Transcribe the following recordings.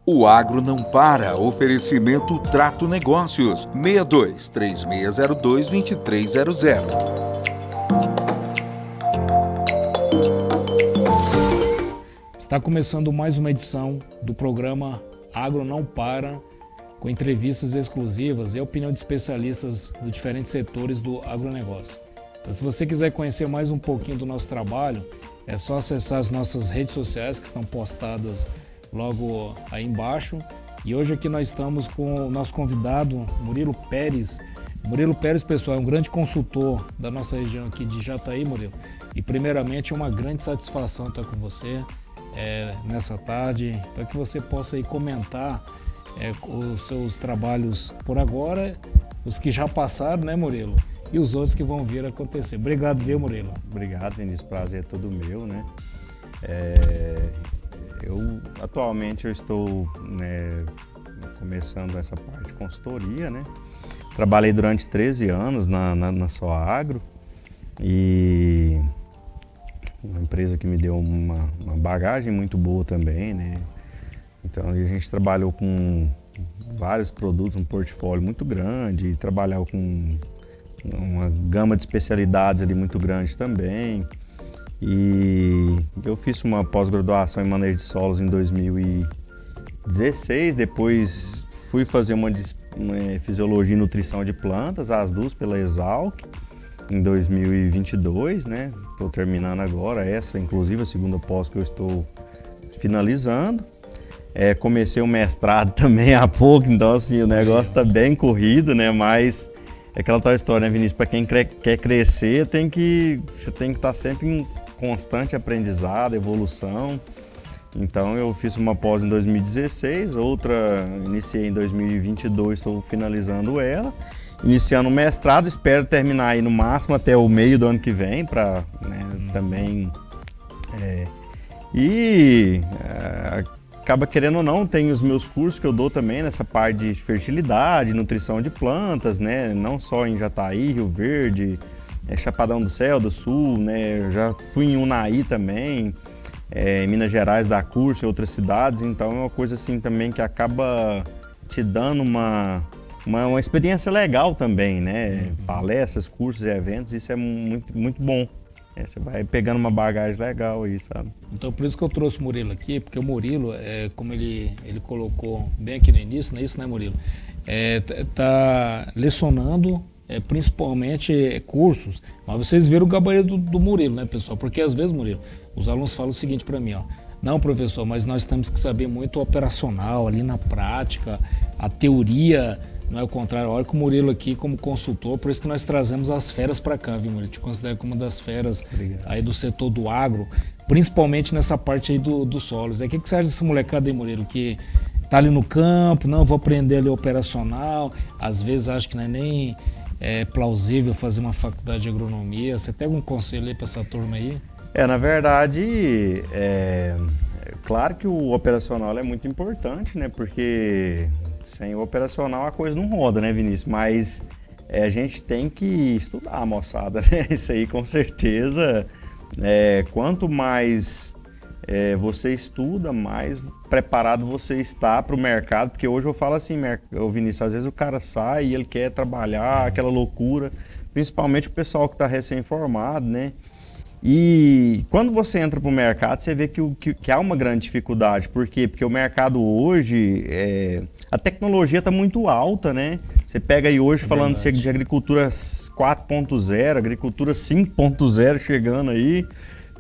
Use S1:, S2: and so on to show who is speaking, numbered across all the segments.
S1: O agro não para. Oferecimento Trato Negócios. 62-3602-2300.
S2: Está começando mais uma edição do programa Agro Não Para, com entrevistas exclusivas e a opinião de especialistas dos diferentes setores do agronegócio. Então, se você quiser conhecer mais um pouquinho do nosso trabalho, é só acessar as nossas redes sociais que estão postadas logo aí embaixo. E hoje aqui nós estamos com o nosso convidado, Murilo Pérez. Murilo Pérez, pessoal, é um grande consultor da nossa região aqui de Jataí, Murilo. E primeiramente é uma grande satisfação estar com você nessa tarde, então que você possa aí comentar os seus trabalhos por agora, os que já passaram, né, Murilo? E os outros que vão vir a acontecer. Obrigado, viu, Murilo?
S3: Obrigado, Vinícius. Prazer é todo meu, né? Atualmente eu estou começando essa parte de consultoria, né? Trabalhei durante 13 anos na Soagro e uma empresa que me deu uma bagagem muito boa também, né? Então a gente trabalhou com vários produtos, um portfólio muito grande, e trabalhava com uma gama de especialidades ali muito grande também. E eu fiz uma pós-graduação em manejo de solos em 2016, depois fui fazer uma fisiologia e nutrição de plantas, as duas pela Exalc, em 2022, né? Estou terminando agora, essa inclusive a segunda pós que eu estou finalizando. Comecei o mestrado também há pouco, então assim, o negócio está bem corrido, né? Mas é aquela tal história, né, Vinícius? Para quem quer crescer, você tem que estar sempre em constante aprendizado, evolução. Então eu fiz uma pós em 2016, outra iniciei em 2022, estou finalizando ela. Iniciando o mestrado, espero terminar aí no máximo até o meio do ano que vem, para também... acaba querendo ou não, tem os meus cursos que eu dou também nessa parte de fertilidade, nutrição de plantas, né? Não só em Jataí, Rio Verde, Chapadão do Céu, do Sul, né? Eu já fui em Unai também, em Minas Gerais dar curso em outras cidades, então é uma coisa assim também que acaba te dando uma experiência legal também, né? Palestras, cursos e eventos, isso é muito, muito bom. Você vai pegando uma bagagem legal aí, sabe?
S2: Então por isso que eu trouxe o Murilo aqui, porque o Murilo, como ele colocou bem aqui no início, não é isso, né, Murilo? Tá lecionando principalmente cursos, mas vocês viram o gabarito do Murilo, né, pessoal? Porque às vezes, Murilo, os alunos falam o seguinte para mim, ó: não, professor, mas nós temos que saber muito operacional ali na prática, a teoria não é o contrário. Olha que o Murilo aqui como consultor, por isso que nós trazemos as feras para cá, viu, Murilo? Te considero como uma das feras aí do setor do agro, principalmente nessa parte aí dos solos. O que você acha dessa molecada aí, Murilo, que tá ali no campo, não, vou aprender ali operacional, às vezes acho que não é nem plausível fazer uma faculdade de agronomia. Você tem algum conselho aí para essa turma aí?
S3: Na verdade, claro que o operacional é muito importante, né? Porque sem o operacional a coisa não roda, né, Vinícius? Mas a gente tem que estudar, moçada, né? Isso aí com certeza. Quanto mais você estuda, mais preparado você está para o mercado. Porque hoje eu falo assim, Vinícius, às vezes o cara sai e ele quer trabalhar, aquela loucura. Principalmente o pessoal que está recém-formado, né? E quando você entra para o mercado, você vê que há uma grande dificuldade. Por quê? Porque o mercado hoje, a tecnologia está muito alta, né? Você pega aí hoje falando de agricultura 4.0, agricultura 5.0 chegando aí.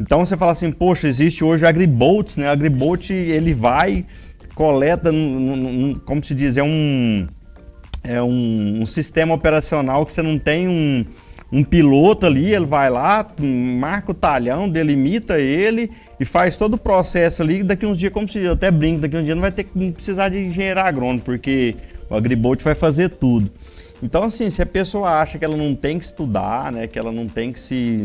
S3: Então você fala assim, poxa, existe hoje Agribots, né? Agribolt, ele vai, coleta, como se diz, é um sistema operacional que você não tem um piloto ali, ele vai lá, marca o talhão, delimita ele e faz todo o processo ali. Daqui uns dias, como se eu até brinco, daqui uns dias não vai ter que precisar de engenheiro agrônomo, porque o Agribolt vai fazer tudo. Então, assim, se a pessoa acha que ela não tem que estudar, né, que ela não tem que se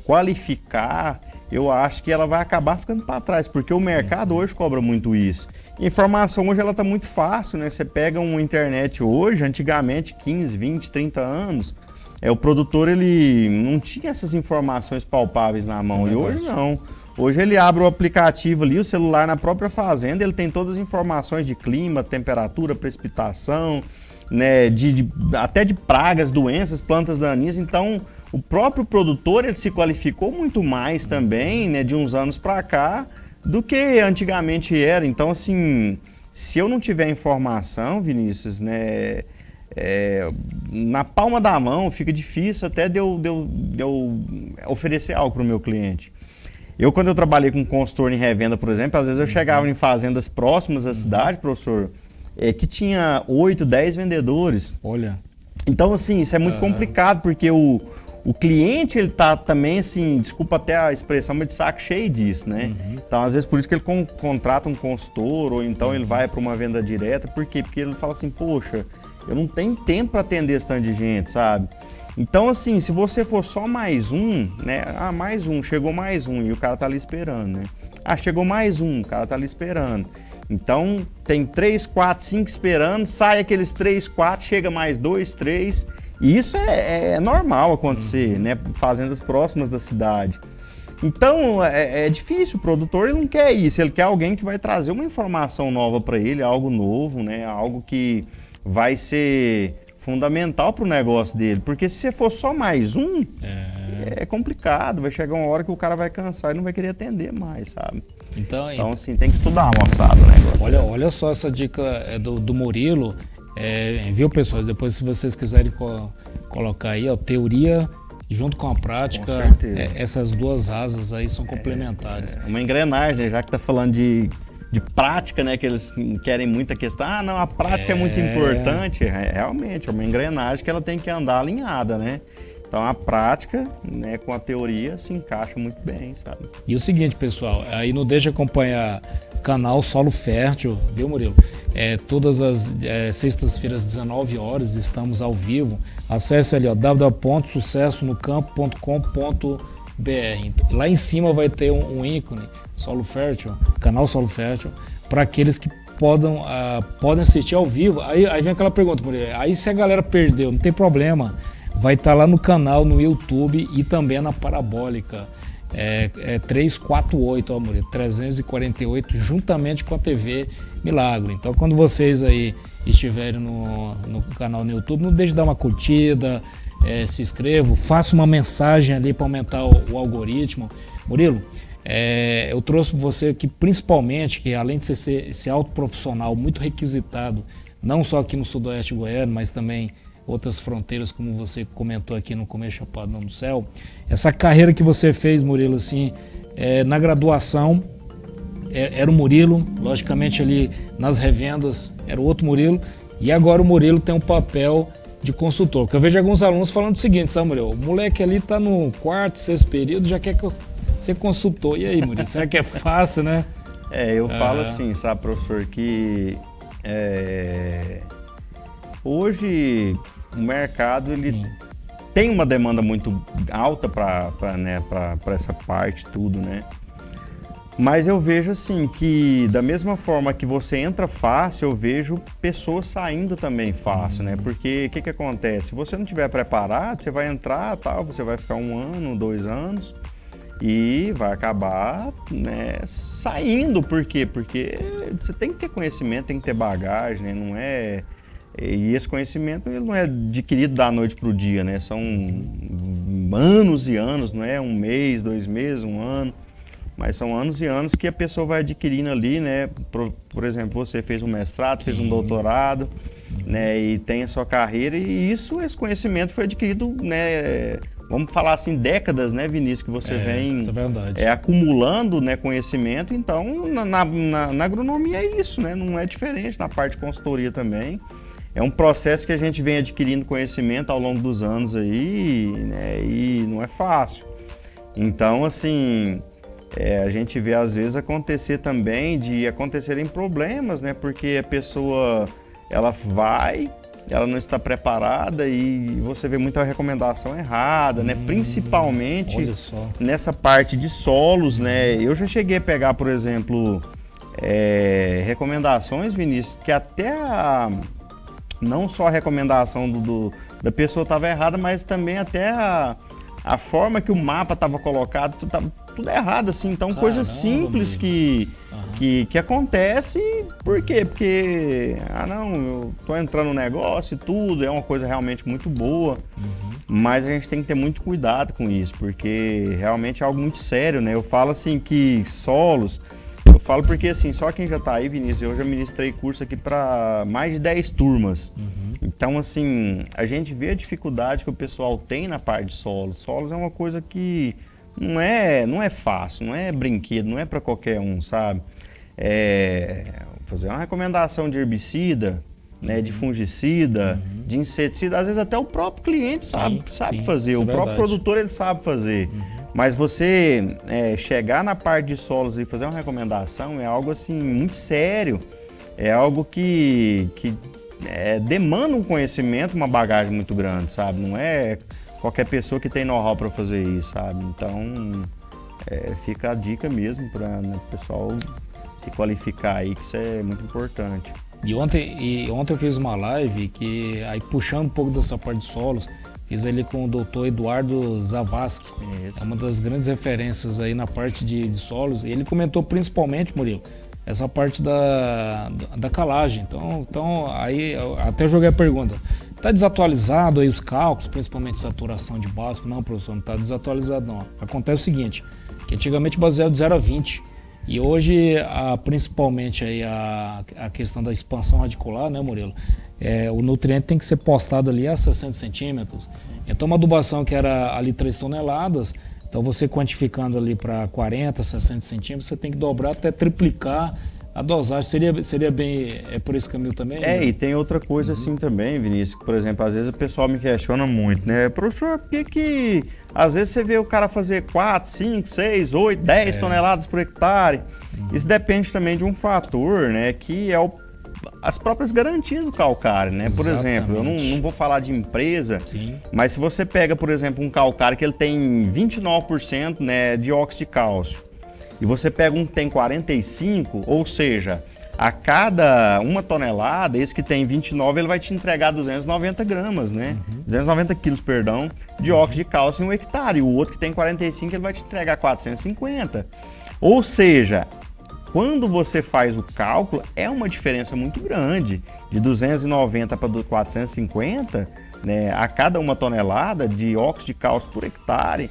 S3: qualificar, eu acho que ela vai acabar ficando para trás, porque o mercado hoje cobra muito isso. A informação hoje ela está muito fácil, né? Você pega uma internet hoje, antigamente, 15, 20, 30 anos, o produtor ele não tinha essas informações palpáveis na mão. E hoje não. Hoje ele abre o aplicativo ali, o celular na própria fazenda, ele tem todas as informações de clima, temperatura, precipitação, né, até de pragas, doenças, plantas daninhas. Então, o próprio produtor ele se qualificou muito mais também, né, de uns anos para cá, do que antigamente era. Então, assim, se eu não tiver informação, Vinícius, né, na palma da mão fica difícil até de eu oferecer algo para o meu cliente. Quando eu trabalhei com consultor em revenda, por exemplo, às vezes eu chegava em fazendas próximas da cidade, professor, que tinha 8, 10 vendedores.
S2: Olha.
S3: Então, assim, isso é muito complicado, porque o cliente, ele tá também, assim, desculpa até a expressão, mas de saco cheio disso, né? Então, às vezes, por isso que ele contrata um consultor, ou então ele vai para uma venda direta. Por quê? Porque ele fala assim, poxa, eu não tenho tempo para atender esse tanto de gente, sabe? Então, assim, se você for só mais um, né? Ah, mais um, chegou mais um e o cara tá ali esperando, né? Ah, chegou mais um, o cara tá ali esperando. Então, tem 3, 4, 5 esperando, sai aqueles 3, 4, chega mais 2, 3. E isso é normal acontecer, né? Fazendas próximas da cidade. Então, é difícil, o produtor ele não quer isso, ele quer alguém que vai trazer uma informação nova para ele, algo novo, né? Algo que vai ser fundamental para o negócio dele, porque se você for só mais um, é complicado, vai chegar uma hora que o cara vai cansar e não vai querer atender mais, sabe? Então assim, tem que estudar, moçada, o negócio.
S2: Olha só essa dica do Murilo, viu, pessoal? Depois, se vocês quiserem colocar aí, ó, teoria junto com a prática,
S3: com certeza.
S2: Essas duas asas aí são complementares.
S3: Uma engrenagem, né? Já que tá falando de prática, né, que eles querem muita questão. Ah, não, a prática é muito importante. Realmente, é uma engrenagem que ela tem que andar alinhada, né? Então a prática, né, com a teoria se encaixa muito bem, sabe?
S2: E o seguinte, pessoal, aí não deixa de acompanhar o canal Solo Fértil, viu, Murilo? Todas as sextas-feiras, 19 horas, estamos ao vivo. Acesse ali, ó, www.sucessonocampo.com.br. Lá em cima vai ter um ícone, Solo Fértil, canal Solo Fértil, para aqueles que podem assistir ao vivo. Aí vem aquela pergunta, Murilo, aí se a galera perdeu, não tem problema, vai estar lá no canal, no YouTube e também na Parabólica. 348, ó, Murilo, 348, juntamente com a TV Milagro. Então, quando vocês aí estiverem no canal no YouTube, não deixe de dar uma curtida, se inscreva, faça uma mensagem ali para aumentar o algoritmo. Murilo, eu trouxe para você aqui, principalmente, que além de você ser esse alto profissional muito requisitado, não só aqui no Sudoeste Goiano, mas também outras fronteiras, como você comentou aqui no Comer Chapadão do Céu, essa carreira que você fez, Murilo, assim, na graduação, era o Murilo, logicamente ali nas revendas era o outro Murilo, e agora o Murilo tem um papel de consultor, porque eu vejo alguns alunos falando o seguinte, sabe, Murilo, o moleque ali tá no 4º, 6º período, já quer ser consultor. E aí, Murilo, será que é fácil, né?
S3: Eu falo assim, sabe, professor, que hoje o mercado ele tem uma demanda muito alta para essa parte, tudo, né? Mas eu vejo assim que da mesma forma que você entra fácil, eu vejo pessoas saindo também fácil, né? Porque o que acontece? Se você não estiver preparado, você vai entrar, tal, você vai ficar 1 ano, 2 anos e vai acabar, né, saindo. Por quê? Porque você tem que ter conhecimento, tem que ter bagagem, né? Não é... E esse conhecimento ele não é adquirido da noite para o dia, né? São anos e anos, não é 1 mês, 2 meses, 1 ano. Mas são anos e anos que a pessoa vai adquirindo ali, né? Por exemplo, você fez um mestrado, fez um doutorado, né? E tem a sua carreira e esse conhecimento foi adquirido, né? Vamos falar assim, décadas, né, Vinícius, que você vem acumulando, né, conhecimento. Então, na agronomia é isso, né? Não é diferente na parte de consultoria também. É um processo que a gente vem adquirindo conhecimento ao longo dos anos aí, né? E não é fácil. Então, assim... a gente vê às vezes acontecer também de acontecerem problemas, né? Porque a pessoa, ela não está preparada e você vê muita recomendação errada, né? Principalmente nessa parte de solos, né? Eu já cheguei a pegar, por exemplo, recomendações, Vinícius, que até não só a recomendação da pessoa estava errada, mas também até a forma que o mapa estava colocado, tudo errado, assim. Então, coisas simples que acontece. Por quê? Porque, eu tô entrando no negócio e tudo, é uma coisa realmente muito boa, mas a gente tem que ter muito cuidado com isso, porque realmente é algo muito sério, né? Eu falo assim que solos, eu falo porque assim, só quem já tá aí, Vinícius, eu já ministrei curso aqui para mais de 10 turmas. Então, assim, a gente vê a dificuldade que o pessoal tem na parte de solos. Solos é uma coisa que não é fácil, não é brinquedo, não é para qualquer um, sabe? Fazer uma recomendação de herbicida, né, de fungicida, de inseticida, às vezes até o próprio cliente sabe fazer, o próprio produtor ele sabe fazer. Mas você chegar na parte de solos e fazer uma recomendação é algo assim muito sério, é algo que demanda um conhecimento, uma bagagem muito grande, sabe? Não é qualquer pessoa que tem know-how para fazer isso, sabe? Então fica a dica mesmo para o pessoal se qualificar aí, que isso é muito importante.
S2: E ontem eu fiz uma live que, aí puxando um pouco dessa parte de solos, fiz ali com o doutor Eduardo Zavascki, é uma das grandes referências aí na parte de solos, e ele comentou principalmente, Murilo, essa parte da calagem. Então aí eu até joguei a pergunta, está desatualizado aí os cálculos, principalmente saturação de básico? Não, professor, não está desatualizado não. Acontece o seguinte, que antigamente baseava de 0 a 20, e hoje, principalmente aí a questão da expansão radicular, né, Murilo? O nutriente tem que ser postado ali a 60 centímetros. Então, uma adubação que era ali 3 toneladas, então você quantificando ali para 40, 60 centímetros, você tem que dobrar até triplicar a dosagem. Seria bem por esse caminho também? Né?
S3: E tem outra coisa assim também, Vinícius, que, por exemplo, às vezes o pessoal me questiona muito, né? Professor, por que às vezes você vê o cara fazer 4, 5, 6, 8, 10 toneladas por hectare? Isso depende também de um fator, né? Que é as próprias garantias do calcário, né? Por exemplo, eu não vou falar de empresa, mas se você pega, por exemplo, um calcário que ele tem 29%, né, de óxido de cálcio, e você pega um que tem 45, ou seja, a cada 1 tonelada, esse que tem 29, ele vai te entregar 290 gramas, né? 290 quilos, perdão, de óxido de cálcio em 1 hectare. E o outro que tem 45, ele vai te entregar 450. Ou seja, quando você faz o cálculo, é uma diferença muito grande. De 290 para 450, né, a cada 1 tonelada de óxido de cálcio por hectare,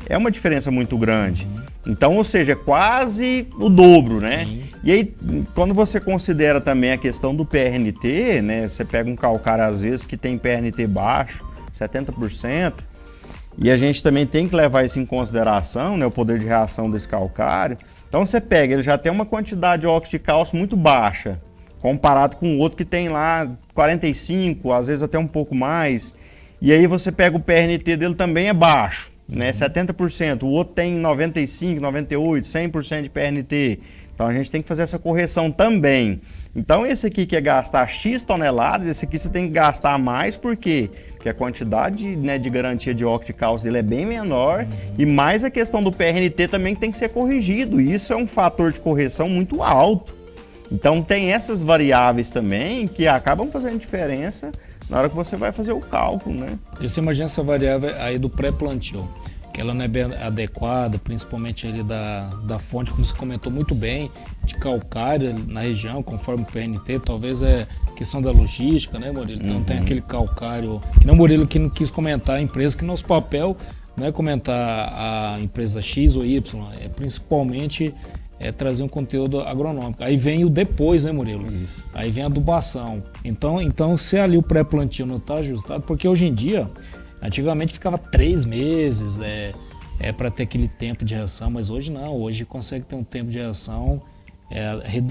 S3: é uma diferença muito grande. Então, ou seja, é quase o dobro, né? E aí, quando você considera também a questão do PRNT, né? Você pega um calcário, às vezes, que tem PRNT baixo, 70%, e a gente também tem que levar isso em consideração, né? O poder de reação desse calcário. Então, você pega, ele já tem uma quantidade de óxido de cálcio muito baixa, comparado com o outro que tem lá 45, às vezes até um pouco mais. E aí você pega o PRNT dele também é baixo, né? 70%, o outro tem 95, 98, 100% de PRNT. Então a gente tem que fazer essa correção também. Então esse aqui quer gastar X toneladas, esse aqui você tem que gastar mais, por quê? Porque a quantidade, né, de garantia de óxido de cálcio dele é bem menor, e mais a questão do PRNT também tem que ser corrigido, e isso é um fator de correção muito alto. Então tem essas variáveis também que acabam fazendo diferença na hora que você vai fazer o cálculo, né?
S2: Porque você imagina essa variável aí do pré-plantio, que ela não é bem adequada, principalmente ali da fonte, como você comentou muito bem, de calcário na região, conforme o PNT, talvez é questão da logística, né, Murilo? Então tem aquele calcário, que não o Murilo que não quis comentar a empresa, que nosso papel não é comentar a empresa X ou Y, é principalmente trazer um conteúdo agronômico. Aí vem o depois, né, Murilo? Isso. Aí vem a adubação. Então se ali o pré-plantio não está ajustado, porque hoje em dia, antigamente ficava 3 meses para ter aquele tempo de reação, mas hoje não. Hoje consegue ter um tempo de reação,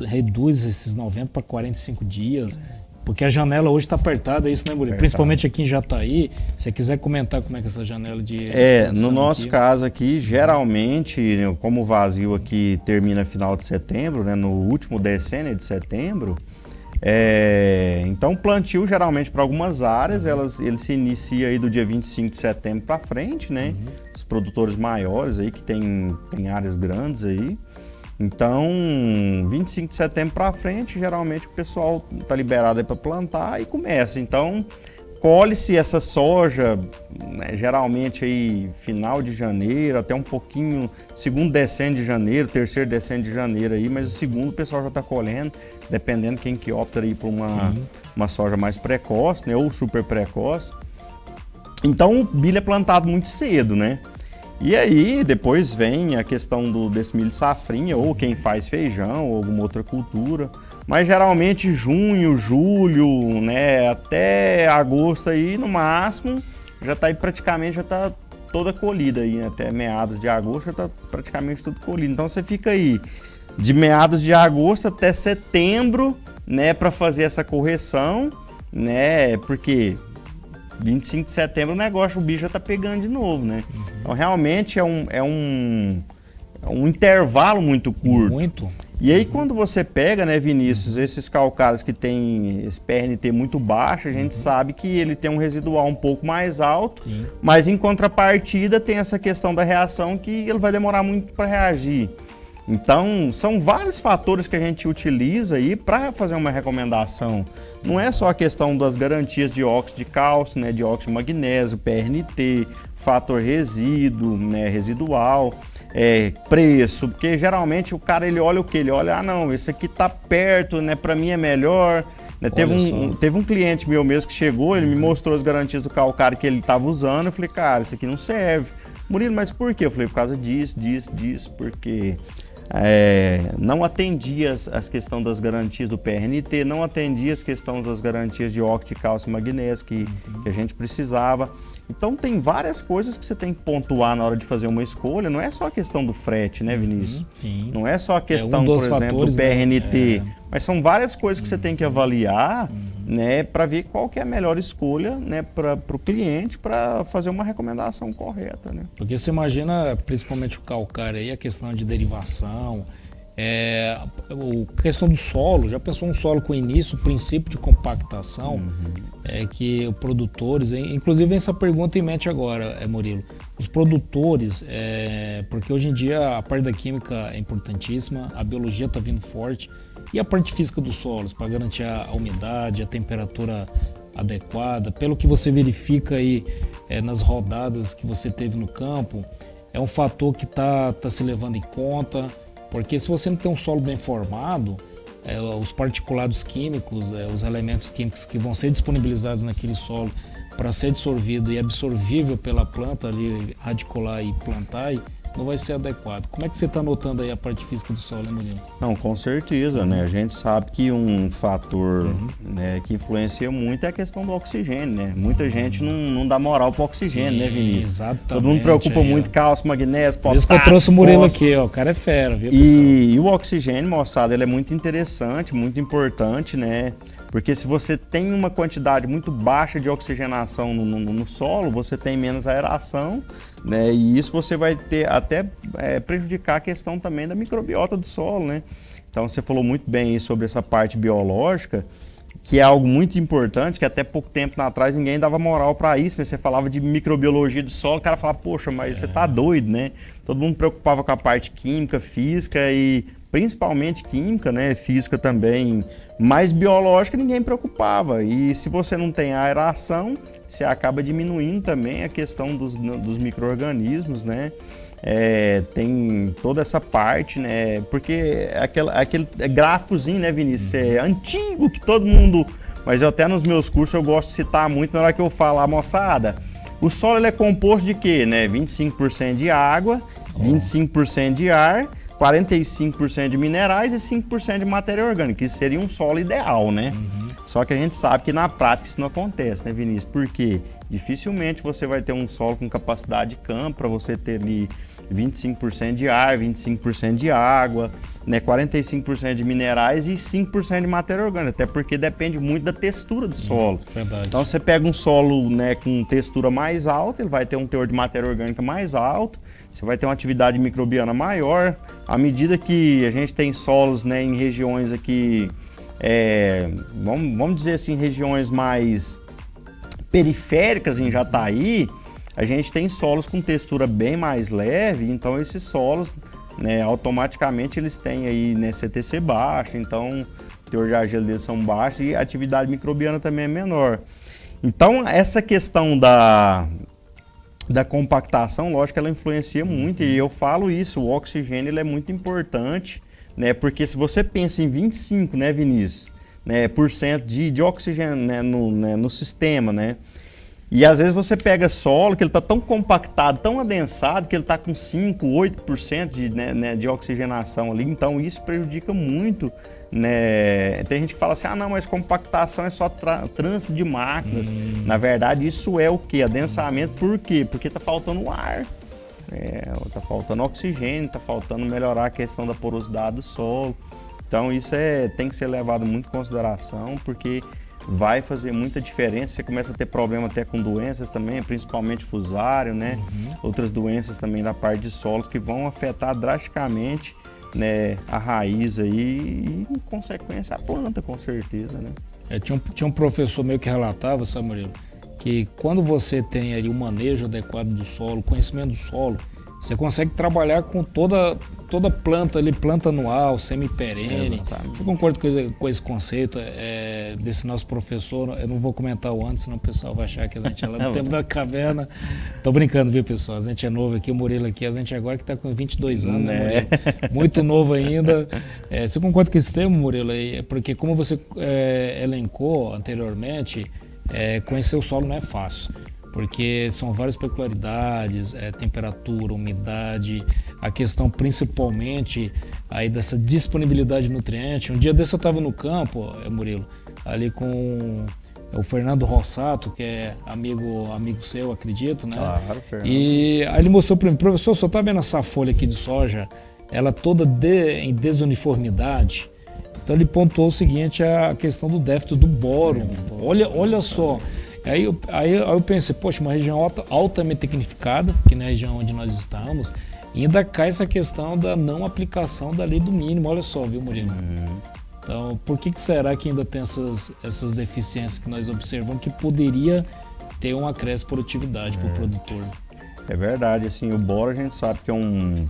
S2: reduz esses 90 para 45 dias. Porque a janela hoje está apertada, é isso, né, Murilo? Principalmente aqui em Jataí. Se você quiser comentar como é que é essa janela de...
S3: no nosso caso aqui, geralmente, como o vazio aqui termina final de setembro, né, no último decênio de setembro, então o plantio geralmente para algumas áreas, ele se inicia aí do dia 25 de setembro para frente, né? Os produtores maiores aí que tem áreas grandes aí. Então, 25 de setembro para frente, geralmente o pessoal tá liberado para plantar e começa. Então, colhe-se essa soja, né, geralmente aí final de janeiro, até um pouquinho, segundo decênio de janeiro, terceiro decênio de janeiro aí, mas o segundo o pessoal já está colhendo, dependendo quem que opta aí por uma soja mais precoce, né, ou super precoce. Então, o milho é plantado muito cedo, né? E aí, depois vem a questão desse milho safrinha, ou quem faz feijão, ou alguma outra cultura. Mas geralmente junho, julho, né, até agosto aí, no máximo, já tá aí praticamente, já tá toda colhida aí, né? Até meados de agosto já tá praticamente tudo colhido. Então você fica aí de meados de agosto até setembro, né, para fazer essa correção, né? Porque 25 de setembro o negócio, o bicho já tá pegando de novo, né? Então realmente é um intervalo muito curto.
S2: Muito.
S3: E aí quando você pega, né, Vinícius, esses calcários que tem esse PRNT muito baixo, a gente sabe que ele tem um residual um pouco mais alto, mas em contrapartida tem essa questão da reação que ele vai demorar muito para reagir. Então, são vários fatores que a gente utiliza aí para fazer uma recomendação. Não é só a questão das garantias de óxido de cálcio, né, de óxido de magnésio, PRNT, fator resíduo, né, residual, preço, porque geralmente o cara ele olha o quê? Ele olha, não, esse aqui tá perto, né, para mim é melhor. Né, teve um cliente meu mesmo que chegou, ele me mostrou as garantias do calcário que ele estava usando, eu falei, cara, isso aqui não serve. Murilo, mas por quê? Eu falei, por causa disso, porque não atendia as questões das garantias do PRNT, não atendia as questões das garantias de óxido de cálcio e magnésio que a gente precisava. Então tem várias coisas que você tem que pontuar na hora de fazer uma escolha, não é só a questão do frete, né, Vinícius?
S2: Sim.
S3: Não é só a questão, por exemplo, do PRNT, né? Mas são várias coisas que você tem que avaliar, né, para ver qual que é a melhor escolha, né, para o cliente, para fazer uma recomendação correta, né?
S2: Porque você imagina, principalmente o calcário aí, a questão de derivação, a questão do solo. Já pensou um solo com início, princípio de compactação, que os produtores, inclusive essa pergunta em mente agora, Murilo, os produtores, porque hoje em dia a parte da química é importantíssima, a biologia está vindo forte, e a parte física dos solos, para garantir a umidade, a temperatura adequada, pelo que você verifica aí nas rodadas que você teve no campo, é um fator que tá se levando em conta, porque se você não tem um solo bem formado, os particulados químicos, os elementos químicos que vão ser disponibilizados naquele solo para ser absorvido e absorvível pela planta ali, radicular e plantar, não vai ser adequado. Como é que você está notando aí a parte física do solo, né, Murilo?
S3: Não, com certeza, né? A gente sabe que um fator né, que influencia muito é a questão do oxigênio, né? Muita gente não dá moral para o oxigênio, né, Vinícius?
S2: Exatamente.
S3: Todo mundo preocupa muito cálcio, magnésio,
S2: potássio. Por isso que eu trouxe o Murilo aqui, ó. O cara é fera, viu, pessoal?
S3: E o oxigênio, moçada, ele é muito interessante, muito importante, né? Porque se você tem uma quantidade muito baixa de oxigenação no solo, você tem menos aeração, né? E isso você vai ter até prejudicar a questão também da microbiota do solo, né? Então você falou muito bem sobre essa parte biológica, que é algo muito importante, que até pouco tempo atrás ninguém dava moral para isso, né? Você falava de microbiologia do solo, o cara falava, poxa, mas você tá doido, né? Todo mundo preocupava com a parte química, física e principalmente química, né? Física também, mas biológica ninguém preocupava. E se você não tem aeração, você acaba diminuindo também a questão dos micro-organismos, né? Tem toda essa parte, né? Porque aquele gráficozinho, né, Vinícius? É antigo que todo mundo... Mas eu até nos meus cursos eu gosto de citar muito na hora que eu falo, moçada, o solo ele é composto de quê, né? 25% de água, 25% de ar, 45% de minerais e 5% de matéria orgânica. Isso seria um solo ideal, né? Só que a gente sabe que na prática isso não acontece, né, Vinícius? Porque dificilmente você vai ter um solo com capacidade de campo para você ter ali 25% de ar, 25% de água, né, 45% de minerais e 5% de matéria orgânica, até porque depende muito da textura do solo.
S2: Verdade.
S3: Então você pega um solo, né, com textura mais alta, ele vai ter um teor de matéria orgânica mais alto, você vai ter uma atividade microbiana maior. À medida que a gente tem solos, né, em regiões aqui, vamos dizer assim, regiões mais periféricas em Jataí, a gente tem solos com textura bem mais leve, então esses solos né, automaticamente eles têm aí, né, CTC baixo, então o teor de argila deles são baixos e a atividade microbiana também é menor. Então, essa questão da compactação, lógico, ela influencia muito, e eu falo isso, o oxigênio ele é muito importante, né, porque se você pensa em 25, né, Vinícius, né, por cento de oxigênio, né, no sistema, né, e às vezes você pega solo que ele está tão compactado, tão adensado, que ele está com 5, 8% de oxigenação ali, então isso prejudica muito, né? Tem gente que fala assim, não, mas compactação é só trânsito de máquinas. Na verdade, isso é o quê? Adensamento, por quê? Porque está faltando ar, está faltando oxigênio, está faltando melhorar a questão da porosidade do solo. Então isso tem que ser levado muito em consideração, porque vai fazer muita diferença. Você começa a ter problema até com doenças também, principalmente fusário, né? Outras doenças também da parte de solos que vão afetar drasticamente, né, a raiz aí e, em consequência, a planta, com certeza, né?
S2: Tinha um professor meu que relatava, sabe, Murilo, que quando você tem ali o manejo adequado do solo, conhecimento do solo, você consegue trabalhar com toda planta ali, planta anual, semi-perene. Você concorda com esse conceito desse nosso professor? Eu não vou comentar o antes, senão o pessoal vai achar que a gente é lá no tempo da caverna. Tô brincando, viu, pessoal? A gente é novo aqui, o Murilo aqui, a gente agora que tá com 22 anos, né, Murilo? Muito novo ainda. Você concorda com esse termo, Murilo? Porque como você elencou anteriormente, conhecer o solo não é fácil. Porque são várias peculiaridades, temperatura, umidade, a questão principalmente aí dessa disponibilidade de nutriente. Um dia desse eu estava no campo, Murilo, ali com o Fernando Rossato, que é amigo seu, acredito, né?
S3: Claro, Fernando.
S2: E aí ele mostrou para mim, professor, só está vendo essa folha aqui de soja, ela toda em desuniformidade. Então ele pontuou o seguinte, a questão do déficit do boro. Olha só. Aí eu pensei, poxa, uma região altamente tecnificada, que na região onde nós estamos, e ainda cai essa questão da não aplicação da lei do mínimo. Olha só, viu, Murilo? Então, por que será que ainda tem essas deficiências que nós observamos que poderia ter um acréscimo de produtividade para o produtor?
S3: É verdade, assim, o boro a gente sabe que é um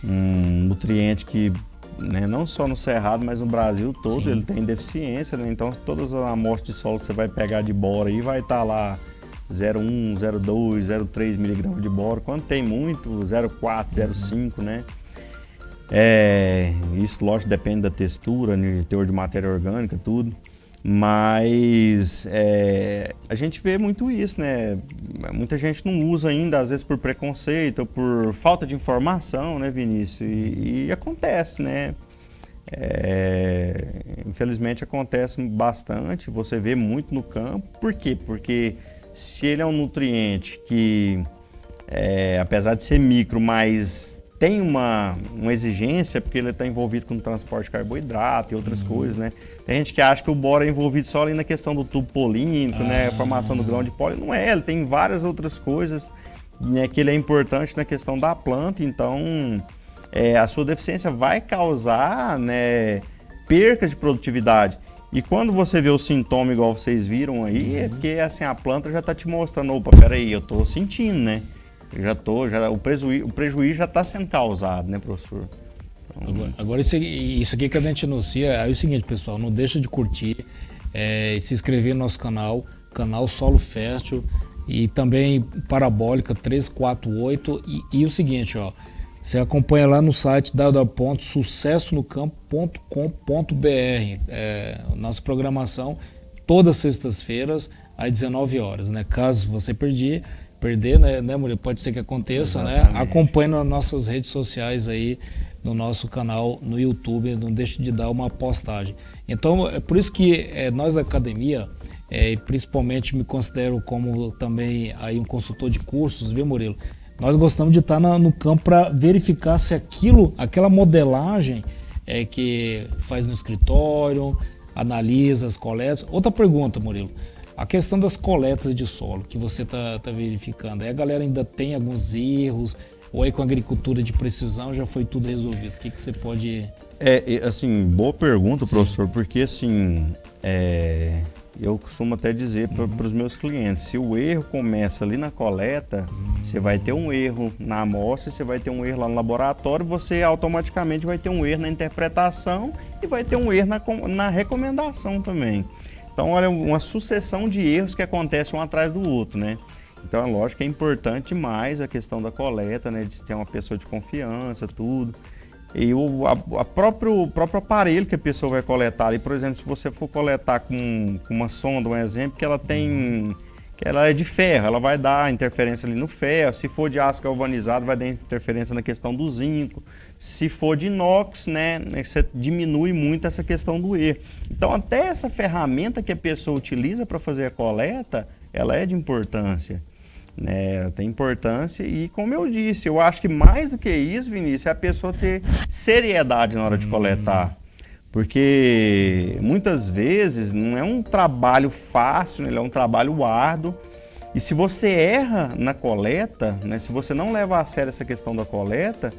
S3: nutriente que, né, não só no Cerrado, mas no Brasil todo, ele tem deficiência, né? Então todas as amostras de solo que você vai pegar de boro aí vai estar lá 0,1, 0,2, 0,3 miligramas de boro, quando tem muito, 0,4, 0,5, né? Isso, lógico, depende da textura, né, teor de matéria orgânica, tudo, mas a gente vê muito isso, né? Muita gente não usa ainda, às vezes por preconceito ou por falta de informação, né, Vinícius? E acontece, né? Infelizmente acontece bastante, você vê muito no campo. Por quê? Porque se ele é um nutriente que, apesar de ser micro, mas tem uma exigência, porque ele está envolvido com o transporte de carboidrato e outras coisas, né? Tem gente que acha que o boro é envolvido só ali na questão do tubo polínico, né? A formação do grão de pólen. Não é, ele tem várias outras coisas, né, que ele é importante na questão da planta. Então, a sua deficiência vai causar, né, perca de produtividade. E quando você vê o sintoma igual vocês viram aí, é porque assim, a planta já está te mostrando, opa, peraí, eu estou sentindo, né? O prejuízo já está sendo causado, né, professor? Então...
S2: Agora isso aqui que a gente anuncia é o seguinte, pessoal, não deixa de curtir, se inscrever no nosso canal Solo Fértil e também Parabólica 348 e o seguinte, ó, você acompanha lá no site www.sucessonocampo.com.br, nossa programação todas as sextas-feiras às 19 horas, né? Caso você perder, né, Murilo? Pode ser que aconteça. Exatamente. Né? Acompanhe nas nossas redes sociais aí, no nosso canal no YouTube, não deixe de dar uma postagem. Então, é por isso que nós da academia, principalmente me considero como também aí um consultor de cursos, viu, Murilo? Nós gostamos de estar no campo para verificar se aquela modelagem que faz no escritório, analisa as coletas. Outra pergunta, Murilo. A questão das coletas de solo que você está verificando, a galera ainda tem alguns erros, ou aí com a agricultura de precisão já foi tudo resolvido? O que você pode...
S3: assim, boa pergunta, professor, porque assim, eu costumo até dizer para os meus clientes, se o erro começa ali na coleta, você vai ter um erro na amostra, você vai ter um erro lá no laboratório, você automaticamente vai ter um erro na interpretação e vai ter um erro na recomendação também. Então, olha, uma sucessão de erros que acontecem um atrás do outro, né? Então, é lógico que é importante demais a questão da coleta, né? De ter uma pessoa de confiança, tudo. E o próprio aparelho que a pessoa vai coletar ali, por exemplo, se você for coletar com uma sonda, um exemplo, que ela é de ferro, ela vai dar interferência ali no ferro. Se for de aço galvanizado, vai dar interferência na questão do zinco. Se for de inox, né, você diminui muito essa questão do erro. Então, até essa ferramenta que a pessoa utiliza para fazer a coleta, ela é de importância. Né, tem importância e, como eu disse, eu acho que mais do que isso, Vinícius, é a pessoa ter seriedade na hora de coletar. Porque muitas vezes não é um trabalho fácil, ele é um trabalho árduo. E se você erra na coleta, né, se você não leva a sério essa questão da coleta,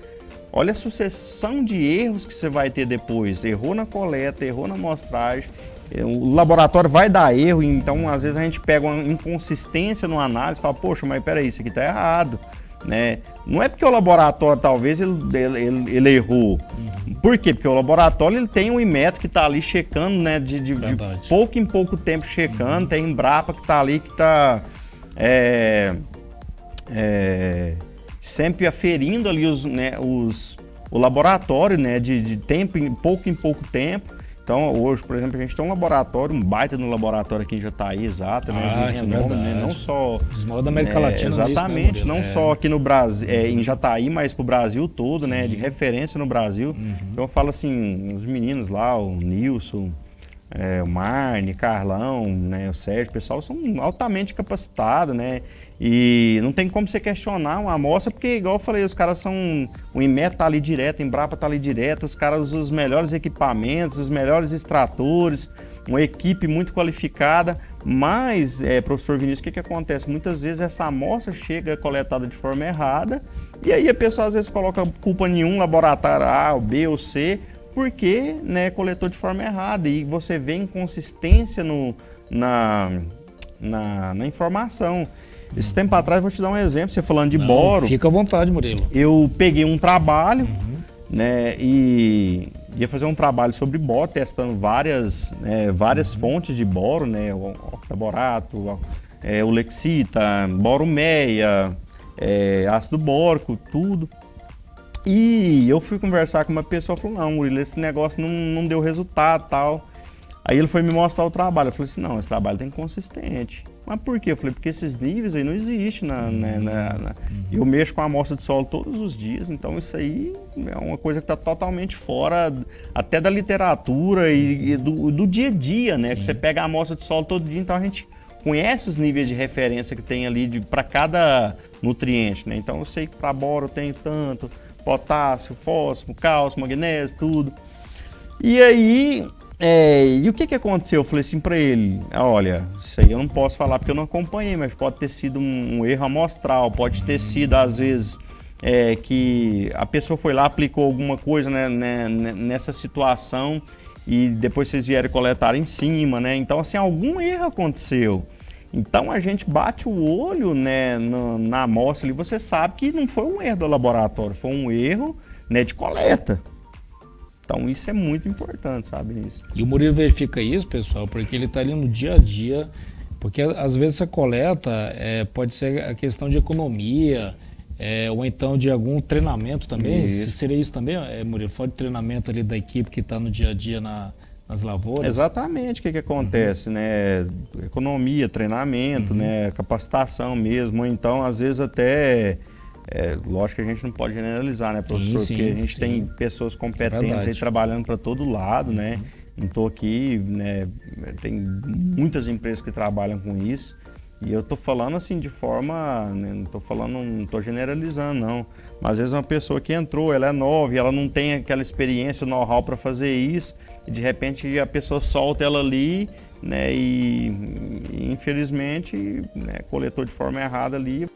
S3: olha a sucessão de erros que você vai ter depois. Errou na coleta, errou na amostragem. O laboratório vai dar erro, então às vezes a gente pega uma inconsistência no análise e fala, poxa, mas peraí, isso aqui está errado. Né? Não é porque o laboratório talvez ele errou. Por quê? Porque o laboratório ele tem um Inmetro que está ali checando, né? De pouco em pouco tempo checando, tem Embrapa que está ali que está sempre aferindo ali o laboratório, né? De tempo em pouco tempo. Então, hoje, por exemplo, a gente tem um laboratório, um baita no laboratório aqui em Jataí, exato, né? De renome, né? Não só...
S2: Os maiores da América Latina.
S3: Exatamente,
S2: isso, né,
S3: não só aqui no Brasil, em Jataí, mas pro Brasil todo, né? De referência no Brasil. Então, eu falo assim, os meninos lá, o Nilson, o Marne, Carlão, né? O Sérgio, o pessoal são altamente capacitados, né? E não tem como você questionar uma amostra, porque, igual eu falei, os caras são... O Inmetro tá ali direto, a Embrapa tá ali direto, os caras usam os melhores equipamentos, os melhores extratores, uma equipe muito qualificada. Mas, professor Vinícius, o que acontece? Muitas vezes essa amostra chega coletada de forma errada, e aí a pessoa às vezes coloca culpa em um laboratório A, B ou C, porque, né, coletou de forma errada. E você vê inconsistência na informação. Esse tempo atrás, vou te dar um exemplo, você falando de boro.
S2: Fica à vontade, Murilo.
S3: Eu peguei um trabalho, né, e ia fazer um trabalho sobre boro, testando várias fontes de boro, né, o octaborato, o lexita, boro meia, ácido bórico, tudo. E eu fui conversar com uma pessoa e falou, não, Murilo, esse negócio não deu resultado e tal. Aí ele foi me mostrar o trabalho. Eu falei assim, não, esse trabalho tem consistente. Mas por quê? Eu falei, porque esses níveis aí não existem. Eu mexo com a amostra de solo todos os dias, então isso aí é uma coisa que está totalmente fora até da literatura e do dia a dia, né? Sim. Que você pega a amostra de solo todo dia, então a gente conhece os níveis de referência que tem ali para cada nutriente, né? Então eu sei que para boro eu tenho tanto, potássio, fósforo, cálcio, magnésio, tudo. E aí... e o que aconteceu? Eu falei assim para ele, olha, isso aí eu não posso falar porque eu não acompanhei, mas pode ter sido um erro amostral, pode ter sido, às vezes, que a pessoa foi lá, aplicou alguma coisa, né, nessa situação e depois vocês vieram coletar em cima, né? Então, assim, algum erro aconteceu. Então, a gente bate o olho, né, na amostra ali, você sabe que não foi um erro do laboratório, foi um erro, né, de coleta. Então isso é muito importante, sabe, nisso.
S2: E o Murilo verifica isso, pessoal, porque ele está ali no dia a dia, porque às vezes essa coleta pode ser a questão de economia, ou então de algum treinamento também. Seria isso também, Murilo? Fora de treinamento ali da equipe que está no dia a dia nas lavouras?
S3: Exatamente, o que acontece, né? Economia, treinamento, né? Capacitação mesmo, ou então às vezes até... lógico que a gente não pode generalizar, né, professor? Sim, porque a gente tem pessoas competentes aí trabalhando para todo lado, né? Não estou aqui, né? Tem muitas empresas que trabalham com isso. E eu estou falando assim de forma, né, não estou generalizando, não. Mas às vezes uma pessoa que entrou, ela é nova e ela não tem aquela experiência, o know-how para fazer isso, e de repente a pessoa solta ela ali, né? E infelizmente, né, coletou de forma errada ali.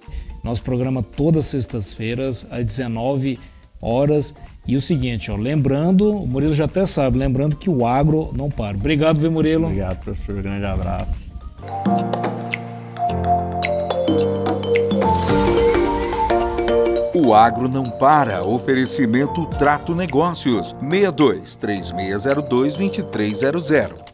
S2: Nosso programa todas as sextas-feiras, às 19 horas. E o seguinte, ó, lembrando, o Murilo já até sabe, lembrando que o agro não para. Obrigado, viu, Murilo?
S3: Obrigado, professor. Grande abraço.
S1: O agro não para. Oferecimento Trato Negócios. 62 3602 2300.